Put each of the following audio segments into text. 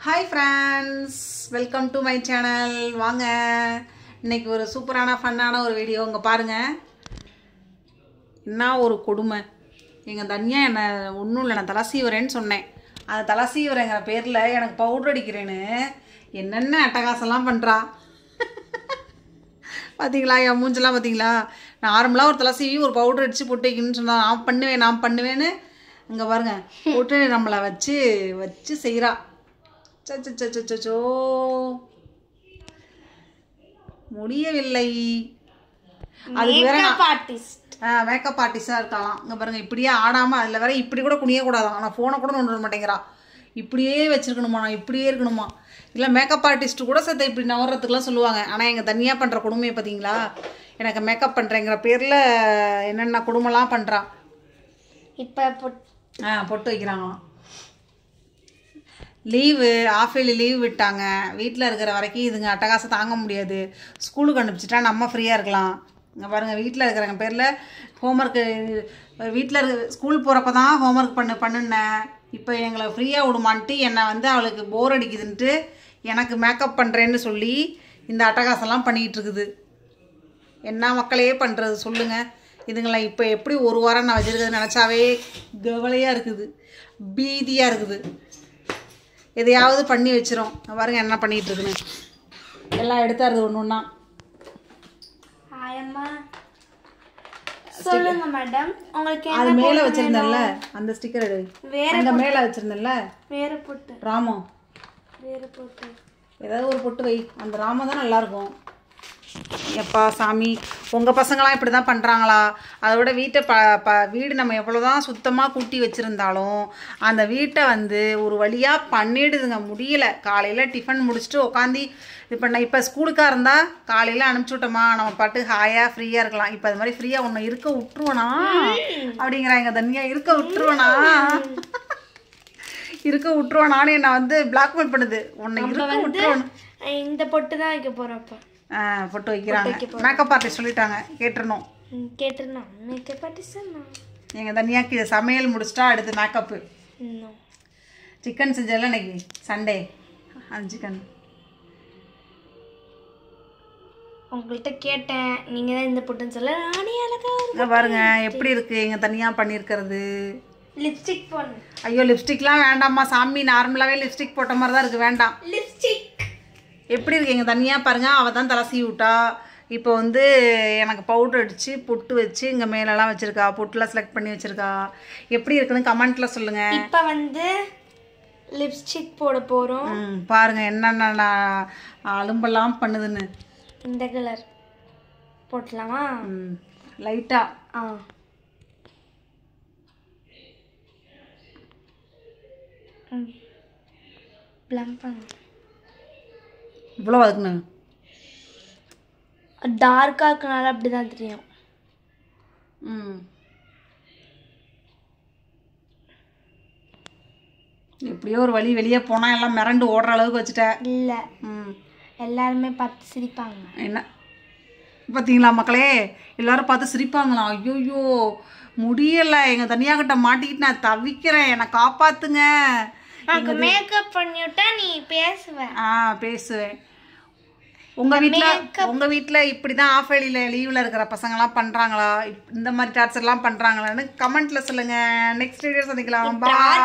Hi friends, welcome to my channel. வாங்க இன்னைக்கு ஒரு சூப்பரான ஃபன்னான ஒரு வீடியோ இங்க பாருங்க. என்ன ஒரு கொடுமை. எங்க தன்யா என்ன ஒண்ணும் இல்ல நான் தலை சீவறேன்னு சொன்னேன். அந்த தலை சீவறேங்கற பேர்ல எனக்கு பவுடர் அடிக்கிறேன்னு என்னென்ன அட்டகாசம்லாம் பண்றா. பாத்தீங்களா என் மூஞ்சலாம் பாத்தீங்களா? நார்மலா ஒரு தலை சீவி ஒரு பவுடர் அடிச்சு போட்டு வைக்கணும்னு சொன்னா நான் பண்ணுவேன்னு இங்க பாருங்க போட்டு நம்மள வச்சு செய்றா. சச்சோ முடியவில்லை. அதுக்கு வேற மேக்கப் ஆர்டிஸ்டா இருக்கலாம். இங்க பாருங்க இப்படியே ஆடாம அதுல வேற இப்படி கூட குனிய கூடாதான். ஆனா போனை கூட நோண்ட மாட்டேங்கிறா. இப்படியே வச்சிருக்கணுமா, நான் இப்படியே இருக்கணுமா? இல்ல மேக்கப் ஆர்டிஸ்ட் கூட சேர்த்து இப்படி நவறதுக்குலாம் சொல்லுவாங்க. ஆனா எங்க தனியா பண்ற கொடுமையை பாத்தீங்களா? எனக்கு மேக்கப் பண்றேங்கிற பேர்ல என்னென்ன கொடுமைலாம் பண்றா. இப்ப பொட்டு வைக்கிறாங்களாம். லீவு ஆஃபேலி லீவ் விட்டாங்க. வீட்டில் இருக்கிற வரைக்கும் இதுங்க அட்டகாசம் தாங்க முடியாது. ஸ்கூலுக்கு அனுப்பிச்சிட்டா நம்ம ஃப்ரீயாக இருக்கலாம். இங்கே பாருங்கள் வீட்டில் இருக்கிறவங்க பேரில் ஹோம்ஒர்க்கு வீட்டில் ஸ்கூல் போகிறப்ப தான் ஹோம்ஒர்க் பண்ணுனேன். இப்போ எங்களை ஃப்ரீயாக விடுமான்ட்டு என்னை அவளுக்கு போர் அடிக்குதுன்ட்டு எனக்கு மேக்கப் பண்ணுறேன்னு சொல்லி இந்த அட்டகாசம்லாம் பண்ணிகிட்டு இருக்குது. என்ன மக்களையே பண்ணுறது சொல்லுங்கள். இதுங்களாம் இப்போ எப்படி ஒரு வாரம் நான் வச்சுருக்கிறது நினச்சாவே கவலையாக இருக்குது, பீதியாக இருக்குது. எதையாவது பண்ணி வச்சிரும். பாருங்க என்ன பண்ணிட்டு இருக்குன்னு எல்லாம் எடுத்தாருது ஒன்று ஒன்றா. சொல்லுங்க மேடம், உங்களுக்கு அது மேலே வச்சிருந்தேன்ல அந்த ஸ்டிக்கர் எடு. அந்த மேலே வச்சிருந்தேன்ல வேற பொட்டு ராமோ, வேற பொட்டு ஏதாவது ஒரு பொட்டு வை. அந்த ராமம் தான் நல்லாயிருக்கும். எப்பா சாமி, உங்கள் பசங்களாம் இப்படி தான் பண்ணுறாங்களா? அதோட வீட்டை வீடு நம்ம எவ்வளோ தான் சுத்தமாக கூட்டி வச்சுருந்தாலும் அந்த வீட்டை ஒரு வழியாக பண்ணிடுதுங்க. முடியலை. காலையில் டிஃபன் முடிச்சுட்டு உட்காந்து இது பண்ண. இப்போ ஸ்கூலுக்காக இருந்தால் காலையில் அனுப்பிச்சி விட்டோமா நம்ம பாட்டு ஹாயாக ஃப்ரீயாக இருக்கலாம். இப்போ அது மாதிரி ஃப்ரீயாக ஒன்று இருக்க விட்டுருவனா அப்படிங்கிறாங்க. தனியா இருக்க விட்டுருவனான்னு என்னை பிளாக்மெயில் பண்ணுது. உன்னை இருக்க விட்டுருவணும். இந்த பொட்டு தான் வைக்க போகிறப்ப பொட்டு வைக்கிறாங்க. மேக்கப் ஆர்டிஸ்ட் சொல்லிட்டாங்க, கேட்டுருணும். மேக்கப் ஆர்டிஸ்ட் எங்கள் தனியாக்கு இதை சமையல் முடிச்சிட்டா அடுத்து மேக்கப்பு. சிக்கன் செஞ்சதில்ல இன்னைக்கு சண்டே. அந்த சிக்கன் உங்கள்கிட்ட கேட்டேன், நீங்கள் தான் இந்த பொட்டுன்னு சொல்ல நானே அழகா பாருங்க எப்படி இருக்கு எங்கள் தனியாக பண்ணியிருக்கிறது. லிப்ஸ்டிக் போடணும். ஐயோ லிப்ஸ்டிக்லாம் வேண்டாம்மா சாமி, நார்மலாகவே லிப்ஸ்டிக் போட்ட மாதிரி தான் இருக்குது, வேண்டாம். லிப்ஸ்டிக் எப்படி இருக்கு எங்கள் தனியாக பாருங்க. அவள் தான் தலை சீவி விட்டா. இப்போ எனக்கு பவுடர் அடித்து பொட்டு வச்சு இங்கே மேலெல்லாம் வச்சுருக்கா. பொட்டுலாம் செலக்ட் பண்ணி வச்சுருக்கா. எப்படி இருக்குன்னு கமெண்ட்டில் சொல்லுங்கள். இப்போ லிப்ஸ்டிக் போட போகிறோம். பாருங்கள் என்னென்ன அலும்பெல்லாம் பண்ணுதுன்னு. இந்த கலர் போட்டலாமா? லைட்டாக ப்ளம் பண்ணு. இவ்வளோ அதுக்குண்ணே டார்க்காக இருக்கனால அப்படி தான் தெரியும். எப்படியோ ஒரு வழி வெளியே போனால் எல்லாம் மிரண்டு ஓடுற அளவுக்கு வச்சுட்டேன். இல்லை எல்லாருமே பார்த்து சிரிப்பாங்க. என்ன பார்த்தீங்களா மக்களே, எல்லாரும் பார்த்து சிரிப்பாங்களா? ஐயோயோ முடியலை, எங்கள் தனியாகிட்ட மாட்டிக்கிட்டு நான் தவிக்கிறேன், என்னை காப்பாற்றுங்க. மேக்கப் பண்ணிவிட்டா நீ பேசுவேன். பேசுவேன். உங்கள் வீட்டில் இப்படி தான் ஆஃப் வெளியில் லீவில் இருக்கிற பசங்களாம் பண்ணுறாங்களா? இந்த மாதிரி டார்ச்சர்லாம் பண்ணுறாங்களான்னு கமெண்ட்டில் சொல்லுங்கள். நெக்ஸ்ட் வீடியோ சந்திக்கலாம். பாய்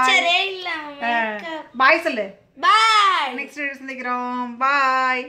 பாய் சொல்லு. பாய். நெக்ஸ்ட் வீடியோ சந்திக்கிறோம். பாய்.